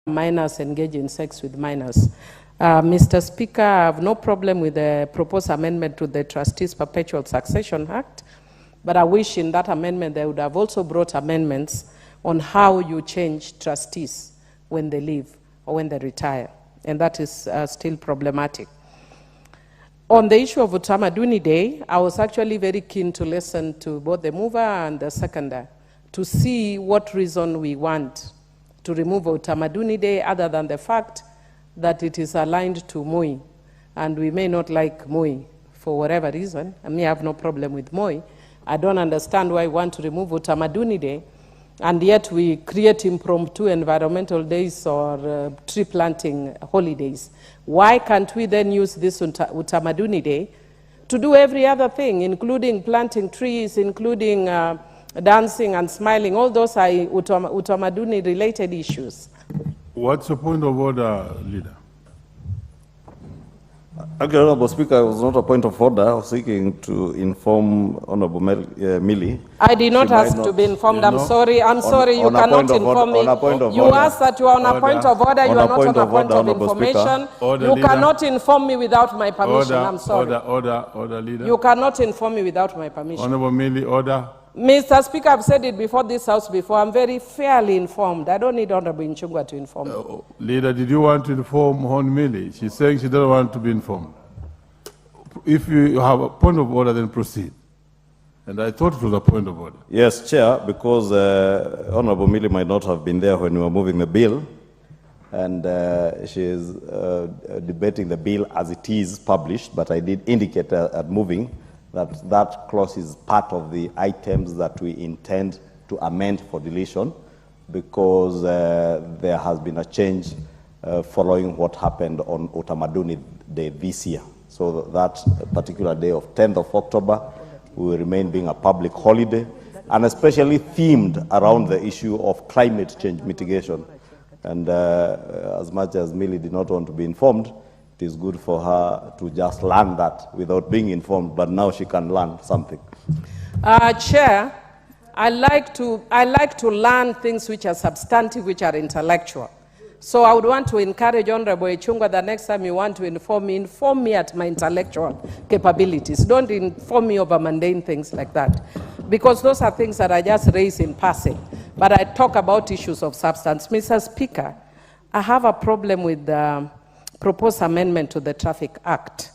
minors engage in sex with minors. Mr. Speaker, I have no problem with the proposed amendment to the Trustees Perpetual Succession Act, but I wish in that amendment they would have also brought amendments on how you change trustees when they leave or when they retire, and that is still problematic. On the issue of Utamaduni Day, I was actually very keen to listen to both the mover and the seconder to see what reason we want to remove Utamaduni Day other than the fact that it is aligned to Moi, and we may not like Moi for whatever reason. I may have no problem with Moi. I don't understand why we want to remove Utamaduni Day, and yet we create impromptu environmental days or tree planting holidays. Why can't we then use this Utamaduni Day to do every other thing, including planting trees, including dancing and smiling? All those are Utamaduni-related issues. What's the point of order, Leader? Actually, Honorable Speaker, it was not a point of order. I was seeking to inform Honorable Millie. I did not ask to be informed. I'm sorry. I'm sorry. You cannot inform me. You asked that you are on a point of order. You are not on a point of information. You cannot inform me without my permission. I'm sorry. Order, Leader. You cannot inform me without my permission. Honorable Millie, order. Mr. Speaker, I've said it before this House before. I'm very fairly informed. I don't need Honorable Ichungwa to inform me. Leader, did you want to inform Hon Millie? She's saying she doesn't want to be informed. If you have a point of order, then proceed. And I thought it was a point of order. Yes, Chair, because Honorable Millie might not have been there when we were moving the bill, and she is debating the bill as it is published, but I did indicate at moving that clause is part of the items that we intend to amend for deletion, because there has been a change following what happened on Utamaduni Day this year. So that particular day of 10th of October will remain being a public holiday, and especially themed around the issue of climate change mitigation. And as much as Millie did not want to be informed, it is good for her to just learn that without being informed, but now she can learn something. Chair, I like to learn things which are substantive, which are intellectual. So I would want to encourage Honorable Ichungwa that next time you want to inform me at my intellectual capabilities. Don't inform me over mundane things like that, because those are things that I just raise in passing. But I talk about issues of substance. Mr. Speaker, I have a problem with the proposed amendment to the Traffic Act,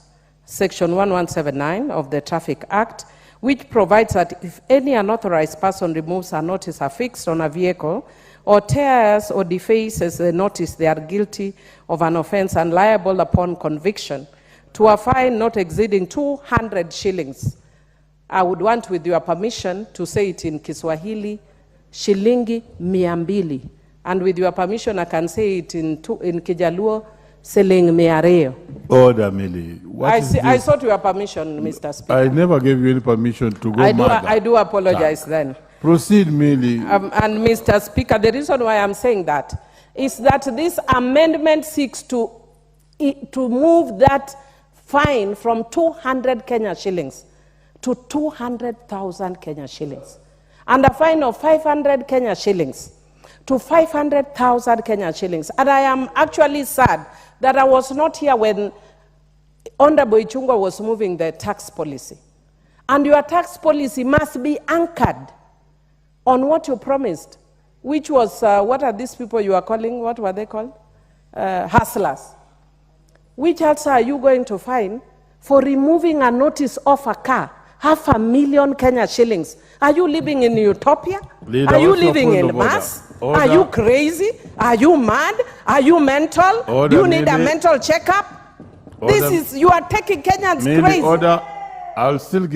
Section 1179 of the Traffic Act, which provides that if any unauthorized person removes a notice affixed on a vehicle or tears or defaces the notice, they are guilty of an offense and liable upon conviction to a fine not exceeding 200 shillings. I would want, with your permission, to say it in Kiswahili, shilingi 200. And with your permission, I can say it in Kijaluo, Seling meareo. Order, Millie. I sought your permission, Mr. Speaker. I never gave you any permission to go I do apologize then. Proceed, Millie. And Mr. Speaker, the reason why I'm saying that is that this amendment seeks to move that fine from 200 Kenya shillings to 200,000 Kenya shillings, and a fine of 500 Kenya shillings to 500,000 Kenya shillings. And I am actually sad that I was not here when Honorable Ichungwa was moving the tax policy. And your tax policy must be anchored on what you promised, which was, what are these people you are calling, what were they called? Hustlers. Which else are you going to fine for removing a notice off a car? 500,000 Kenya shillings. Are you living in utopia? Leader, are you living in mass? Order. Are you crazy? Are you mad? Are you mental? Order, you need Millie. a mental checkup? Order. You are taking Kenyans crazy. Order. I'll still give